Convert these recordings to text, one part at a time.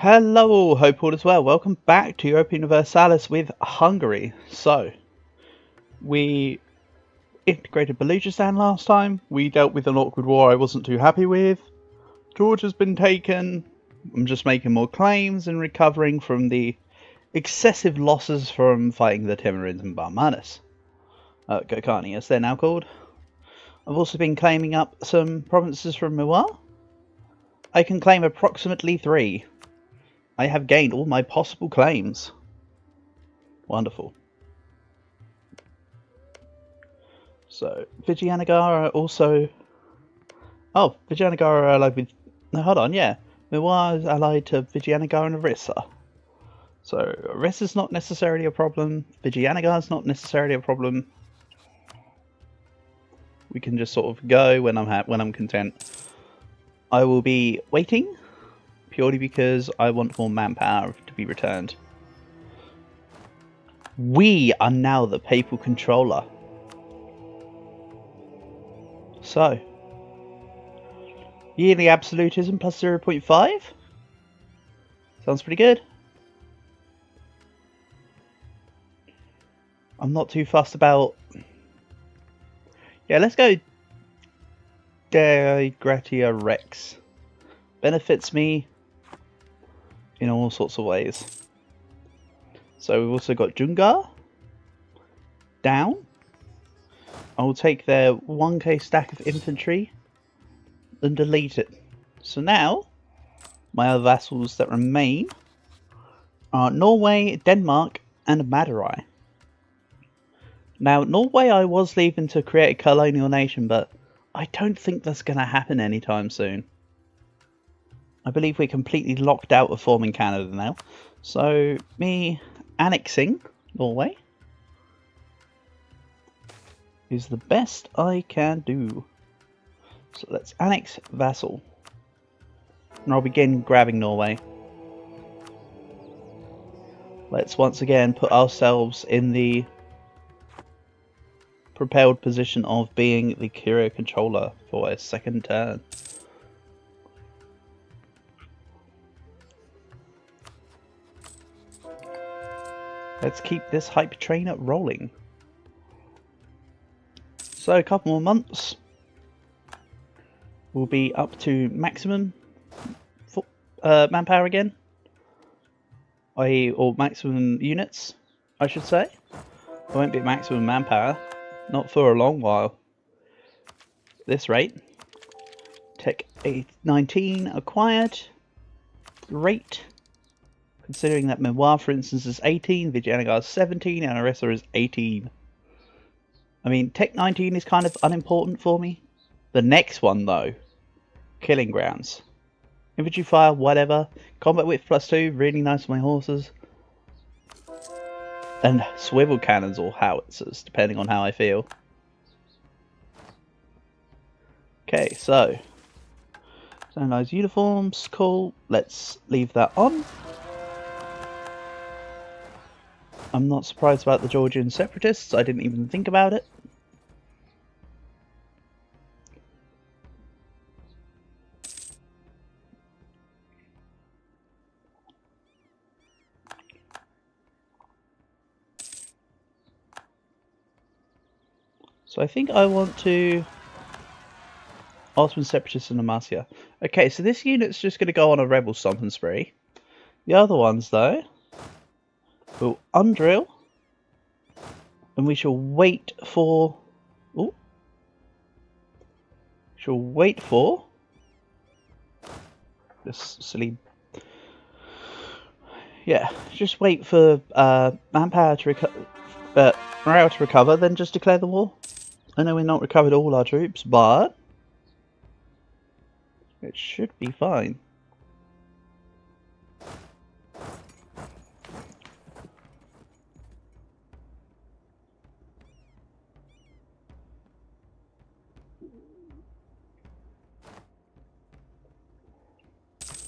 Hello, hope all is well. Welcome back to Europa Universalis with Hungary. So, we integrated Baluchistan last time. We dealt with an awkward war I wasn't too happy with. Georgia's been taken. I'm just making more claims and recovering from the excessive losses from fighting the Timurids and Barmanis. Gokani, as they're now called. I've also been claiming up some provinces from Muar. I can claim approximately 3. I have gained all my possible claims. Wonderful. So, Vijayanagara also... Oh, Vijayanagara are allied with... No, hold on, yeah. Muar is allied to Vijayanagara and Orissa. So, Orissa's not necessarily a problem. Vijayanagara's not necessarily a problem. We can just sort of go when I'm content. I will be waiting, purely because I want more manpower to be returned. We are now the papal controller. So, yearly absolutism plus 0.5? Sounds pretty good. I'm not too fussed about... Yeah, let's go De Gratia Rex. Benefits me in all sorts of ways. So we've also got Jungar down. I will take their 1k stack of infantry and delete it. So now my other vassals that remain are Norway, Denmark and Madurai. Now Norway I was leaving to create a colonial nation, but I don't think that's going to happen anytime soon. I believe we're completely locked out of forming Canada now. So me annexing Norway is the best I can do. So let's annex vassal. And I'll begin grabbing Norway. Let's once again put ourselves in the propelled position of being the Curia controller for a second turn. Let's keep this hype train rolling. So a couple more months, we'll be up to maximum manpower again, or maximum units, I should say. It won't be maximum manpower, not for a long while. This rate. Tech 19 acquired. Great. Considering that Memoir, for instance, is 18, Vijayanagar is 17, and Orissa is 18. I mean, Tech 19 is kind of unimportant for me. The next one, though, Killing Grounds. Infantry fire, whatever. Combat width +2, really nice for my horses. And swivel cannons or howitzers, depending on how I feel. Okay, so standardized uniforms, cool. Let's leave that on. I'm not surprised about the Georgian separatists. I didn't even think about it. So I think I want to... Ottoman separatists in Amasya. Okay, so this unit's just going to go on a rebel stomping spree. The other ones, though, will undrill. And we shall wait for... Ooh. Shall wait for... This silly... Yeah, just wait for manpower to recover... morale to recover, then just declare the war. I know we've not recovered all our troops, but... it should be fine.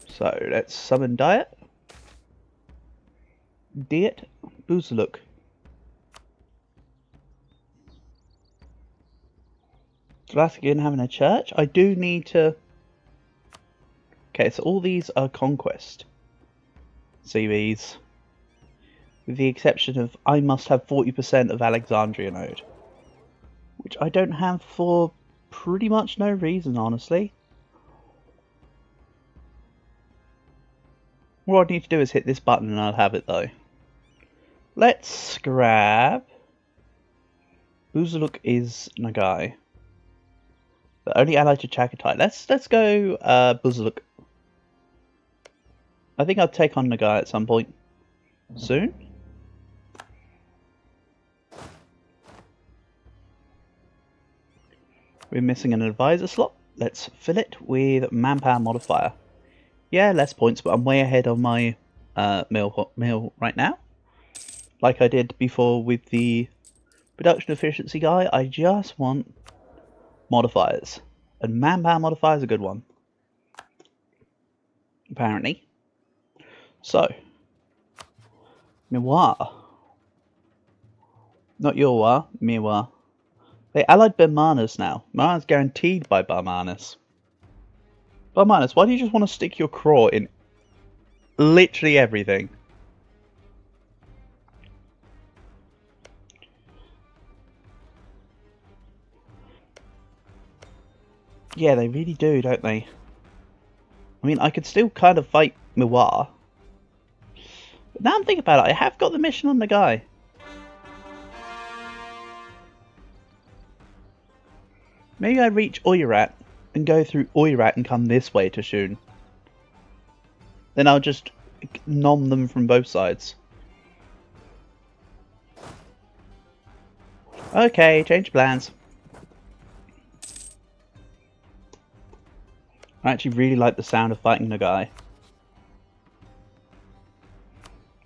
So let's summon Diet. Diet Buzaluk. Again having a church. I do need to... Okay, so all these are conquest. CVs. With the exception of I must have 40% of Alexandria node. Which I don't have for pretty much no reason, honestly. All I need to do is hit this button and I'll have it though. Let's grab... Buzuluk is Nagai. The only ally to Chagatai. Let's go Buzuluk. I think I'll take on Nagai at some point. Soon? We're missing an advisor slot. Let's fill it with manpower modifier. Yeah, less points, but I'm way ahead on my mill right now. Like I did before with the production efficiency guy, I just want modifiers. And manpower modifier is a good one. Apparently. So. Miwa. Not Yorwa, Miwa. They allied Bermanas now. Mana's guaranteed by Bermanas. Bermanas, why do you just want to stick your craw in literally everything? Yeah, they really do, don't they? I mean, I could still kind of fight Miwa. But now I'm thinking about it, I have got the mission on the guy. Maybe I reach Oirat and go through Oirat and come this way to Shun. Then I'll just nom them from both sides. Okay, change plans. I actually really like the sound of fighting the guy.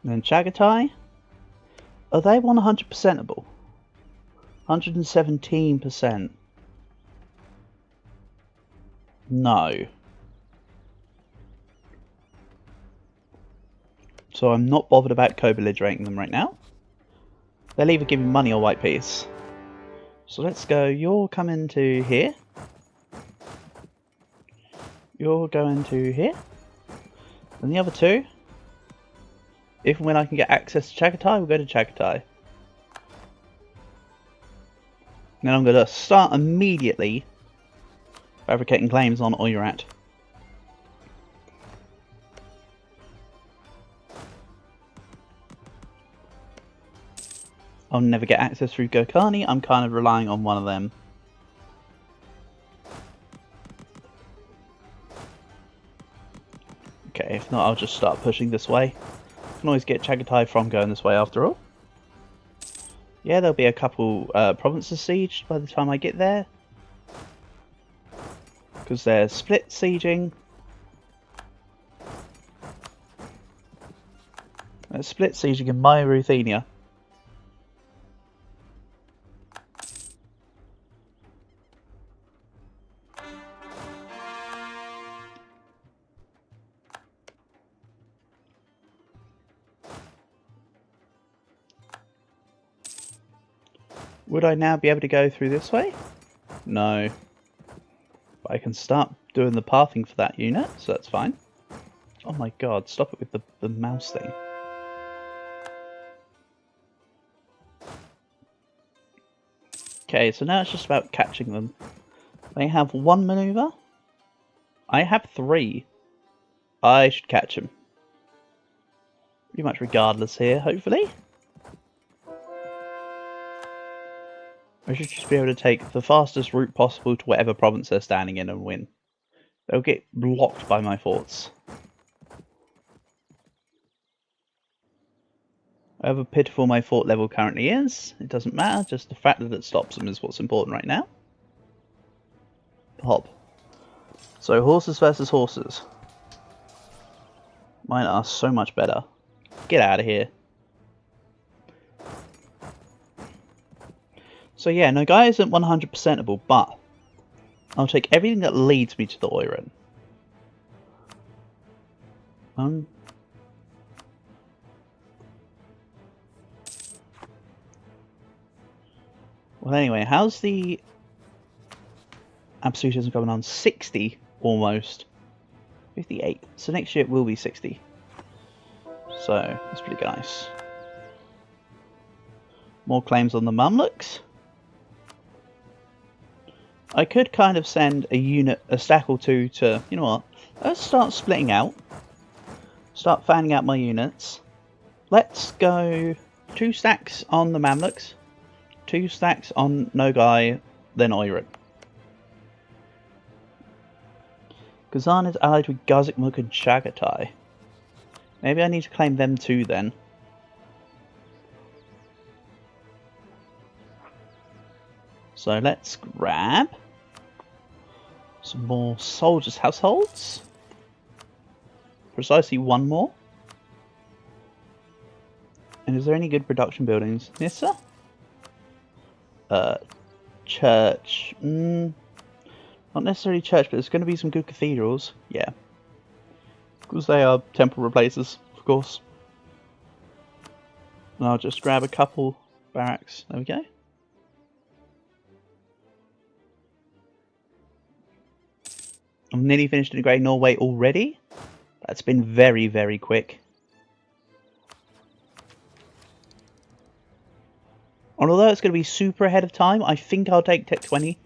And then Chagatai. Are they 100%able? 117%. No. So I'm not bothered about co-belligerating them right now. They'll either give me money or white peace. So let's go, you're coming to here. You're going to here. And the other two, if and when I can get access to Chagatai, we'll go to Chagatai. And then I'm going to start immediately fabricating claims on Oirat. I'll never get access through Gokani, I'm kind of relying on one of them. Okay, if not I'll just start pushing this way. I can always get Chagatai from going this way after all. Yeah, there'll be a couple provinces sieged by the time I get there. Because they're split sieging. They're split sieging in my Ruthenia. Would I now be able to go through this way? No. But I can start doing the pathing for that unit, so that's fine. Oh my god, stop it with the mouse thing. Okay, so now it's just about catching them. They have one maneuver. I have 3. I should catch them. Pretty much regardless here, hopefully. I should just be able to take the fastest route possible to whatever province they're standing in and win. They'll get blocked by my forts. However pitiful my fort level currently is, it doesn't matter, just the fact that it stops them is what's important right now. Hop. So horses versus horses. Mine are so much better. Get out of here. So yeah, Nagai isn't 100%able, but I'll take everything that leads me to the Oiran. Well anyway, how's the absolutism coming on? 60 almost. 58. So next year it will be 60. So that's pretty nice. More claims on the Mamluks. I could kind of send a stack or two to, you know what, let's start splitting out. Start fanning out my units. Let's go 2 stacks on the Mamluks, 2 stacks on Nogai, then Oirat. Kazan is allied with Gazikmuk and Chagatai. Maybe I need to claim them too then. So let's grab some more soldiers' households. Precisely 1 more. And is there any good production buildings? Nissa? Church. Not necessarily church, but there's going to be some good cathedrals. Yeah. Because they are temple replacers, of course. And I'll just grab a couple barracks. There we go. I'm nearly finished integrating Norway already. That's been very, very quick. And although it's going to be super ahead of time, I think I'll take Tech 20.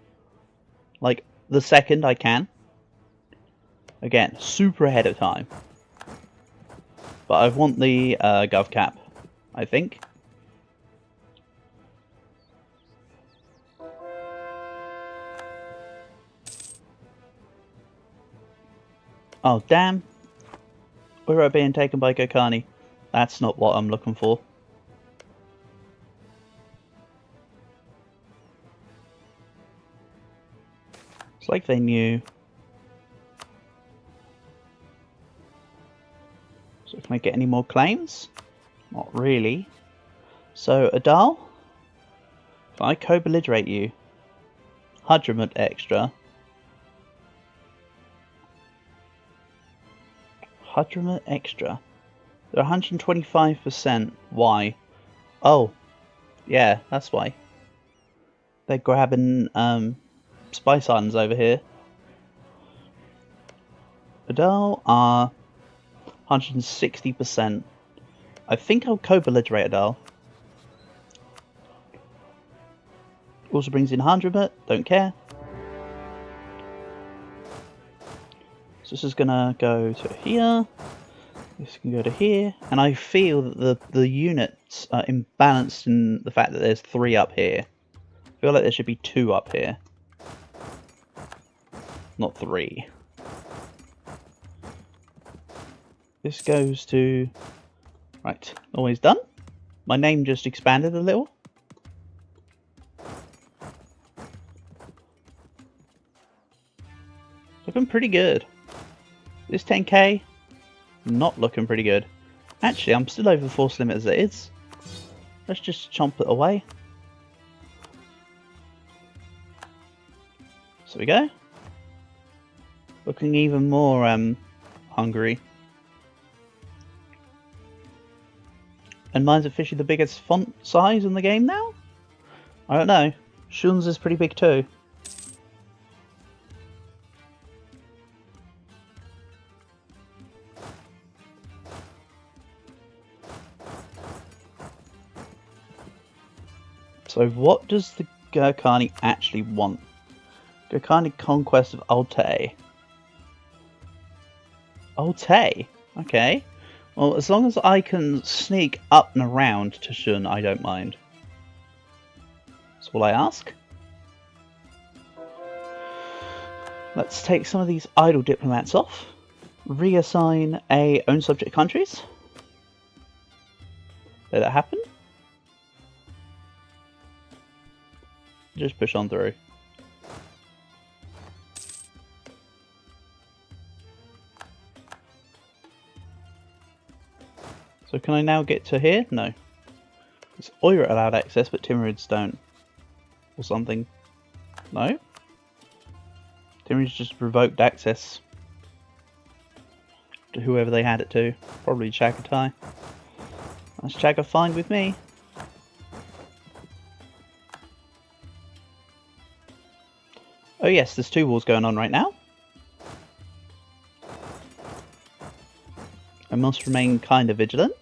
Like, the second I can. Again, super ahead of time. But I want the Gov cap, I think. Oh, damn. We're being taken by Gokani. That's not what I'm looking for. It's like they knew. So can I get any more claims? Not really. So, Adal? Can I co-belligerate you? Hadramut extra. Hadramut extra. They're 125%. Why? Oh. Yeah, that's why. They're grabbing Spice Islands over here. Adal are 160%. I think I'll co-belligerate Adal. Also brings in Hadramut, don't care. So this is gonna go to here. This can go to here. And I feel that the units are imbalanced in the fact that there's 3 up here. I feel like there should be 2 up here. Not 3. This goes to... Right, always done. My name just expanded a little. Looking pretty good. This 10k, not looking pretty good. Actually, I'm still over force limit as it is. Let's just chomp it away. So we go. Looking even more Hungary. And mine's officially the biggest font size in the game now? I don't know. Shun's is pretty big too. So what does the Gurkhani actually want? Gurkhani conquest of Altay. Altay? Okay. Well, as long as I can sneak up and around to Shun, I don't mind. That's all I ask. Let's take some of these idle diplomats off. Reassign a own subject countries. Did that happen? Just push on through. So can I now get to here? No. It's Oirat allowed access, but Timurids don't. Or something. No? Timurids just revoked access to whoever they had it to. Probably Chagatai. That's Chaga fine with me. Oh yes, there's 2 wars going on right now. I must remain kind of vigilant.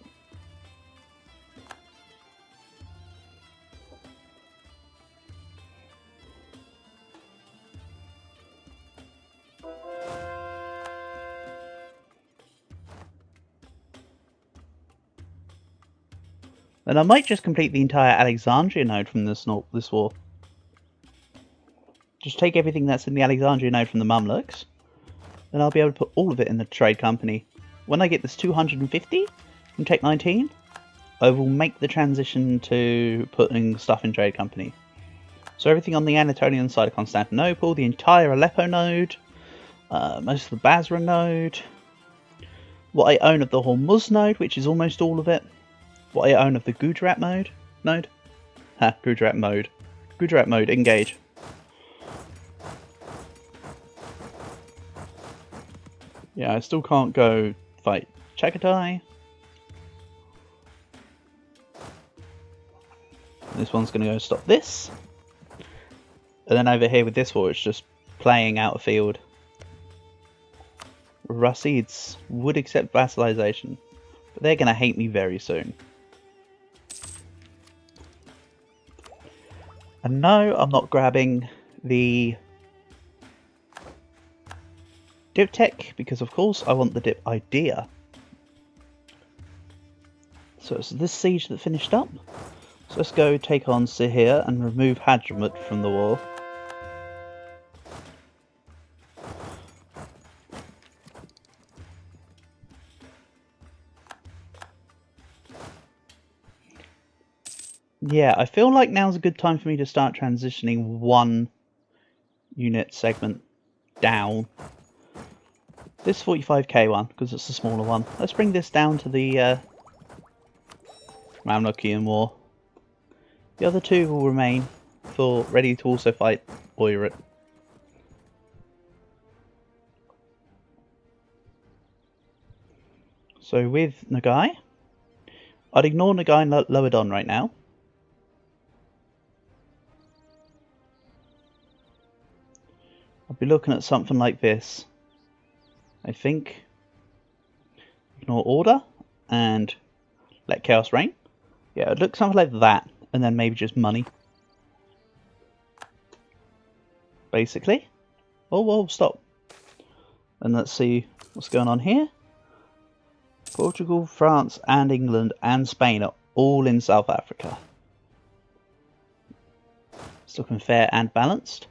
And I might just complete the entire Alexandria node from this war. Just take everything that's in the Alexandria node from the Mamluks, then I'll be able to put all of it in the trade company. When I get this 250 from Tech 19, I will make the transition to putting stuff in trade company. So everything on the Anatolian side of Constantinople, the entire Aleppo node, most of the Basra node, what I own of the Hormuz node, which is almost all of it, what I own of the Gujarat node. Gujarat mode, engage. Yeah, I still can't go fight Chagatai. This one's going to go stop this. And then over here with this war, it's just playing out a field. Rasids would accept vassalization, but they're going to hate me very soon. And no, I'm not grabbing the Diptech, because of course I want the Dip idea. So it's this siege that finished up. So let's go take on Sihir and remove Hadramut from the war. Yeah, I feel like now's a good time for me to start transitioning one unit segment down. This 45k one, because it's the smaller one. Let's bring this down to the Mamlukian War. The other two will remain for ready to also fight Oirat. So with Nagai, I'd ignore Nagai and Lower Don right now. I'll be looking at something like this. I think ignore order and let chaos reign. Yeah, it looks something like that, and then maybe just money. Basically. Oh, whoa, stop. And let's see what's going on here. Portugal, France, and England, and Spain are all in South Africa. It's looking fair and balanced.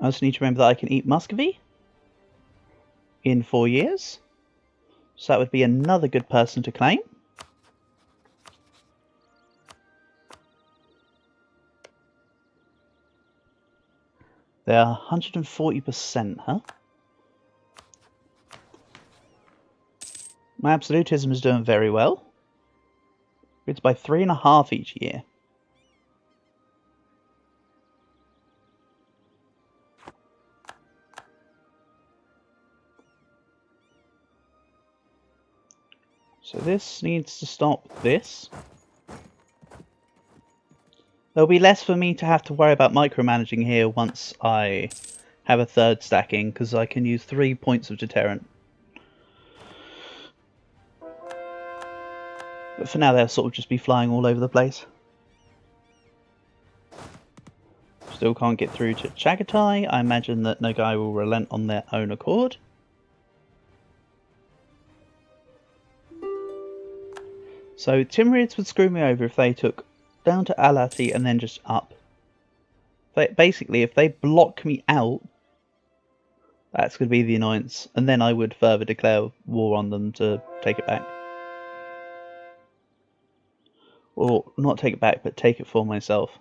I also need to remember that I can eat Muscovy in 4 years. So that would be another good person to claim. They are 140%, huh? My absolutism is doing very well. It's by 3.5 each year. So this needs to stop this. There'll be less for me to have to worry about micromanaging here once I have a third stacking, because I can use 3 points of deterrent. But for now they'll sort of just be flying all over the place. Still can't get through to Chagatai. I imagine that Nogai will relent on their own accord. So Timurids would screw me over if they took down to Alati and then just up. Basically, if they block me out, that's going to be the annoyance. And then I would further declare war on them to take it back. Or not take it back, but take it for myself.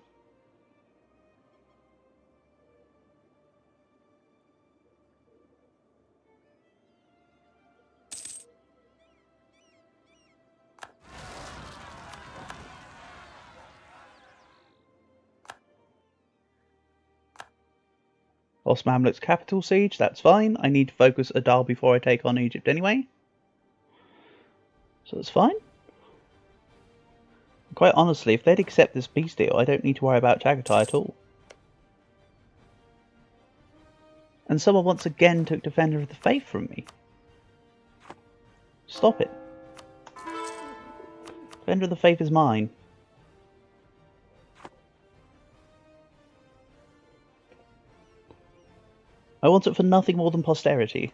Lost Mamluk's capital siege, that's fine. I need to focus Adal before I take on Egypt anyway. So that's fine. Quite honestly, if they'd accept this peace deal, I don't need to worry about Chagatai at all. And someone once again took Defender of the Faith from me. Stop it. Defender of the Faith is mine. I want it for nothing more than posterity.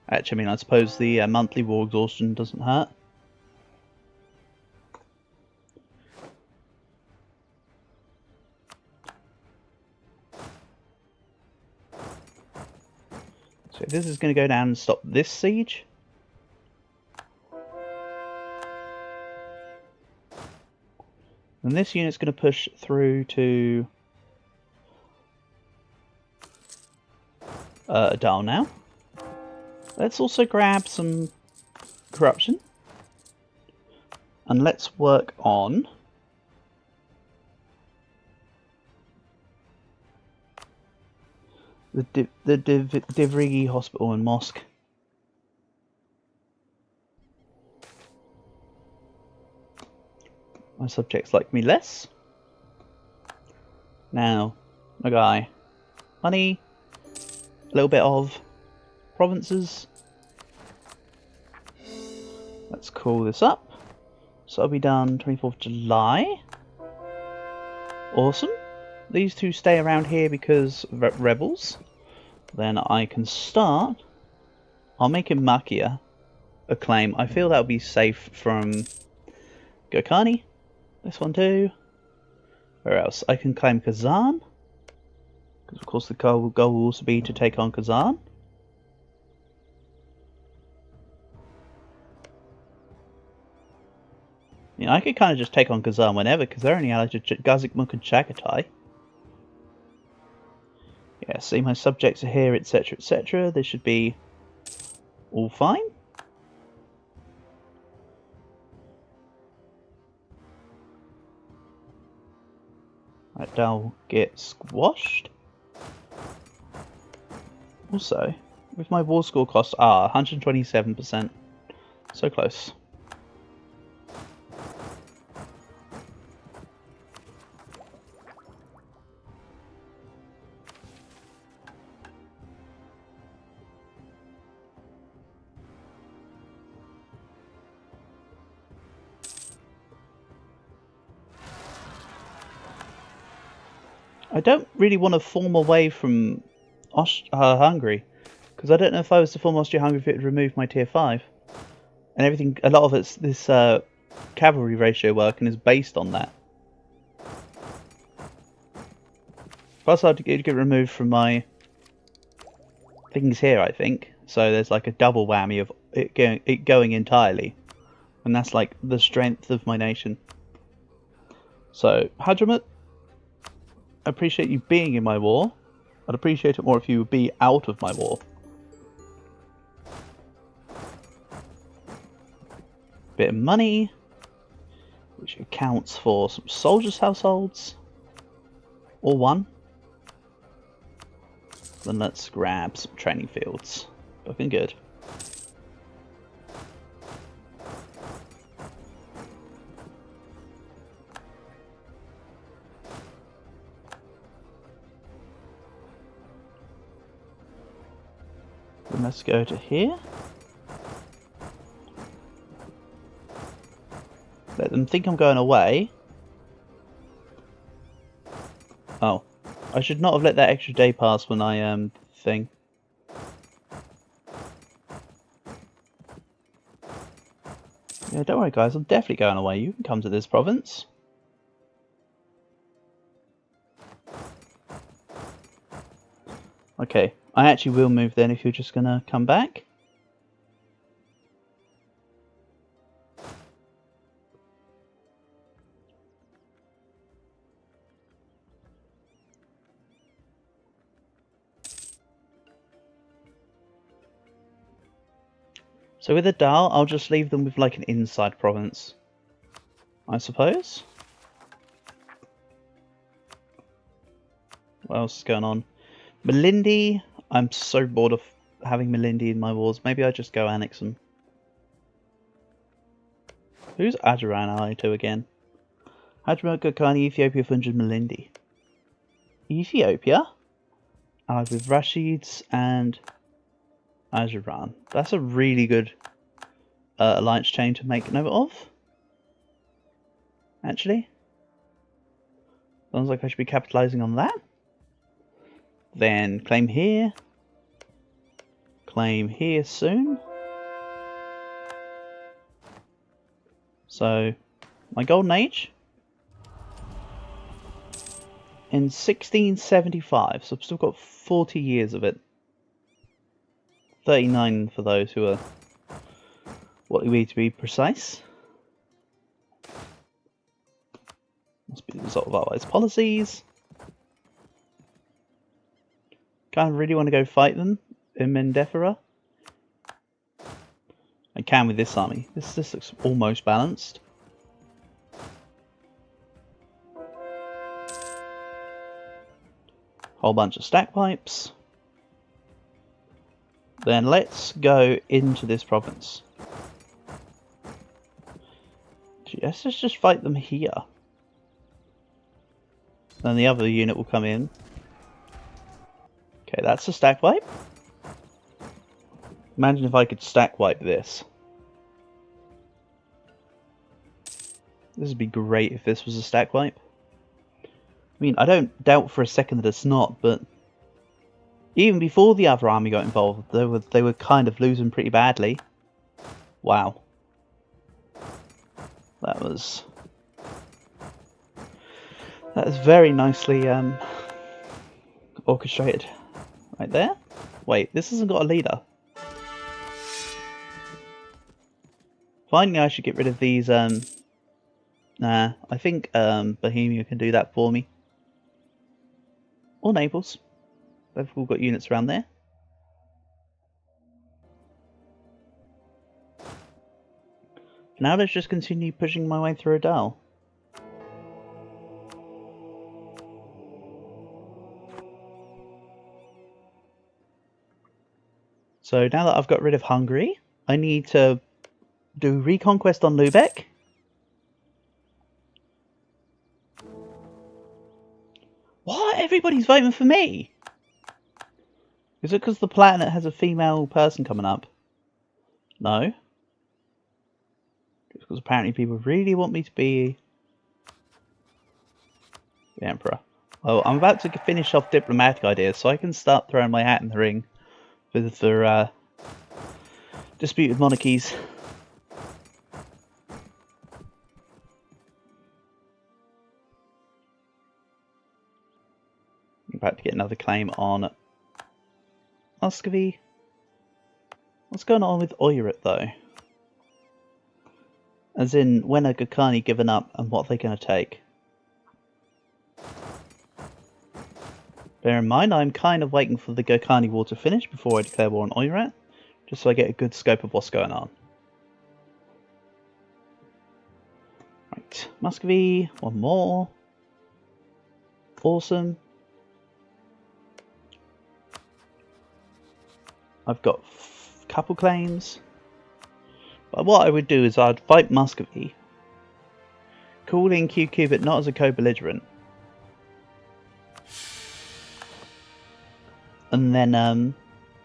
Actually, I mean, I suppose the monthly war exhaustion doesn't hurt. So this is going to go down and stop this siege. And this unit's going to push through to Adal now. Let's also grab some corruption. And let's work on the Divrigi Hospital and Mosque. My subjects like me less. Now, my guy. Money. A little bit of provinces. Let's call this up. So that'll be done 24th July. Awesome. These two stay around here because rebels. Then I can start. I'll make him Makia a claim. I feel that'll be safe from Gokani. This one too. Where else? I can claim Kazan. Because of course the goal will also be to take on Kazan. You know, I could kind of just take on Kazan whenever, because they're only allied to Gazikmuk and Chagatai. Yeah, see, my subjects are here, etc, etc. They should be all fine. Right, they'll get squashed. Also, with my war score cost, 127%. So close. I don't really want to form away from Hungary, because I don't know if I was to form Austria-Hungary if it would remove my tier 5. And everything, a lot of it's this cavalry ratio working is based on that. Plus I'd get removed from my things here, I think. So there's like a double whammy of it going entirely. And that's like the strength of my nation. So, Hadramut, I appreciate you being in my war. I'd appreciate it more if you would be out of my war. Bit of money, which accounts for some soldiers' households. Or one. Then let's grab some training fields. Looking good. Then let's go to here. Let them think I'm going away. Oh. I should not have let that extra day pass when I, thing. Yeah, don't worry guys, I'm definitely going away. You can come to this province. Okay, I actually will move then if you're just gonna come back. So with Adal, I'll just leave them with like an inside province, I suppose. What else is going on? Malindi, I'm so bored of having Malindi in my wars. Maybe I just go annex them. Who's Ajaran allied to again? Hadramut, Gokani, Ethiopia, Funjin, Malindi. Ethiopia? Allied with Rashids and Ajaran. That's a really good alliance chain to make note of. Actually. Sounds like I should be capitalizing on that. Then claim here. Claim here soon. So, my golden age in 1675. So I've still got 40 years of it. 39 for those who are what we need to be precise. Must be the result of our wise policies. Kind of really want to go fight them in Mendefera. I can with this army. This looks almost balanced. Whole bunch of stack pipes. Then let's go into this province. Let's just fight them here. Then the other unit will come in. Okay, that's a stack wipe. Imagine if I could stack wipe this. This would be great if this was a stack wipe. I mean, I don't doubt for a second that it's not, but even before the other army got involved, they were kind of losing pretty badly. Wow. That was very nicely orchestrated. Right there. Wait, this hasn't got a leader. Finally, I should get rid of these. Nah, I think Bohemia can do that for me. Or Naples. They've all got units around there. Now let's just continue pushing my way through Adal. So now that I've got rid of Hungary, I need to do reconquest on Lubeck. What? Everybody's voting for me? Is it because the planet has a female person coming up? No. Just because apparently people really want me to be the Emperor. Well, I'm about to finish off diplomatic ideas, so I can start throwing my hat in the ring for disputed monarchies. I'm about to get another claim on Muscovy. What's going on with Oirat though? As in, when are Gokani given up and what are they going to take? Bear in mind, I'm kind of waiting for the Gokani War to finish before I declare war on Oirat, just so I get a good scope of what's going on. Right, Muscovy, one more. Awesome. I've got a couple claims. But what I would do is I'd fight Muscovy, call in QQ but not as a co-belligerent, and then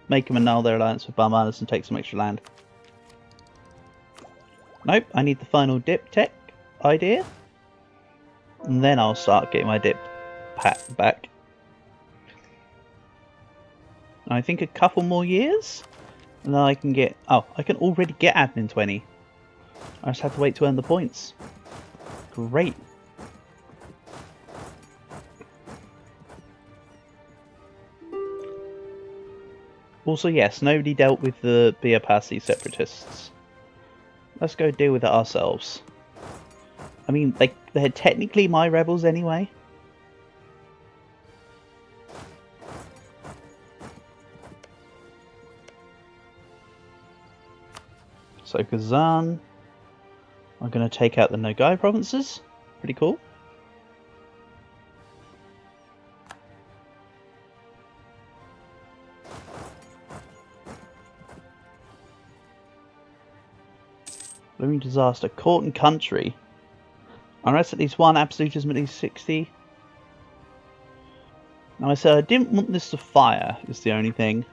make them annul their alliance with Barmadas and take some extra land. Nope, I need the final dip tech idea, and then I'll start getting my dip pat back. And I think a couple more years, and then I can get... Oh, I can already get admin 20. I just have to wait to earn the points. Great. Also, yes, nobody dealt with the Biapasi separatists. Let's go deal with it ourselves. I mean, they're technically my rebels anyway. So Kazan are going to take out the Nogai provinces. Pretty cool. Blooming disaster. Court and country. Unrest at least one. Absolutism at least 60. Now I said I didn't want this to fire, is the only thing.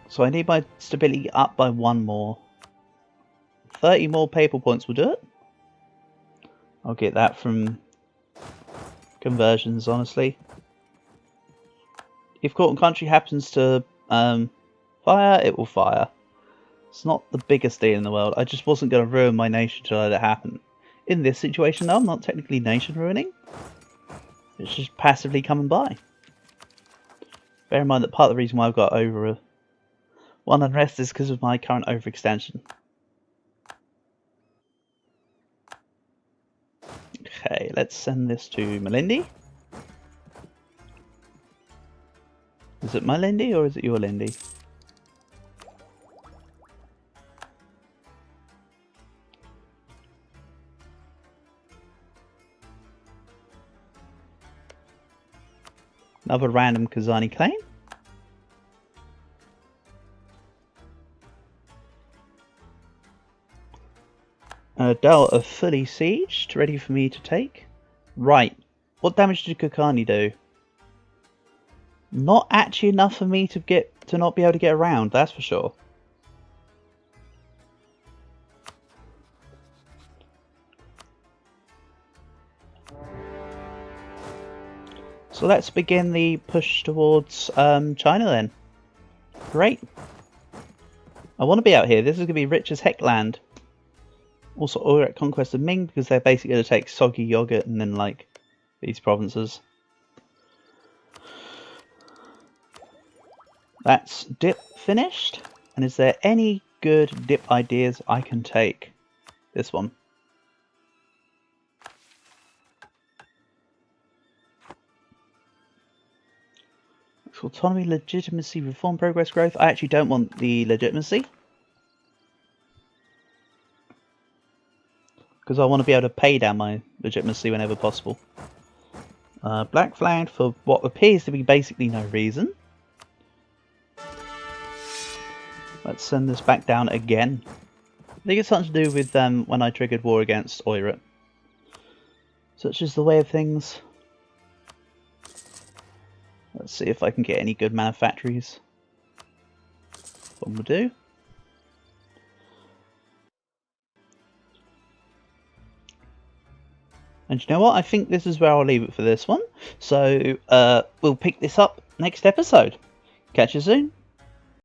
So I need my stability up by one more. 30 more papal points will do it. I'll get that from conversions, honestly. If Court Country happens to fire, it will fire. It's not the biggest deal in the world. I just wasn't going to ruin my nation to let it happen. In this situation, though, I'm not technically nation ruining. It's just passively coming by. Bear in mind that part of the reason why I've got over one unrest is because of my current overextension. Okay, let's send this to Melindy. Is it my Lindy or is it your Lindy? Another random Kazani claim. A Delta fully sieged, ready for me to take. Right, what damage did Kokani do? Not actually enough for me to not be able to get around, that's for sure. So let's begin the push towards China then. Great. I want to be out here. This is going to be rich as heck land. Also, or at Conquest of Ming, because they're basically going to take soggy yogurt and then like these provinces. That's dip finished. And is there any good dip ideas I can take? This one. Autonomy, legitimacy, reform, progress, growth. I actually don't want the legitimacy. Because I want to be able to pay down my legitimacy whenever possible. Black flag for what appears to be basically no reason. Let's send this back down again. I think it's something to do with when I triggered war against Oirat. Such is the way of things. Let's see if I can get any good manufactories. One will do. And you know what? I think this is where I'll leave it for this one. So we'll pick this up next episode. Catch you soon.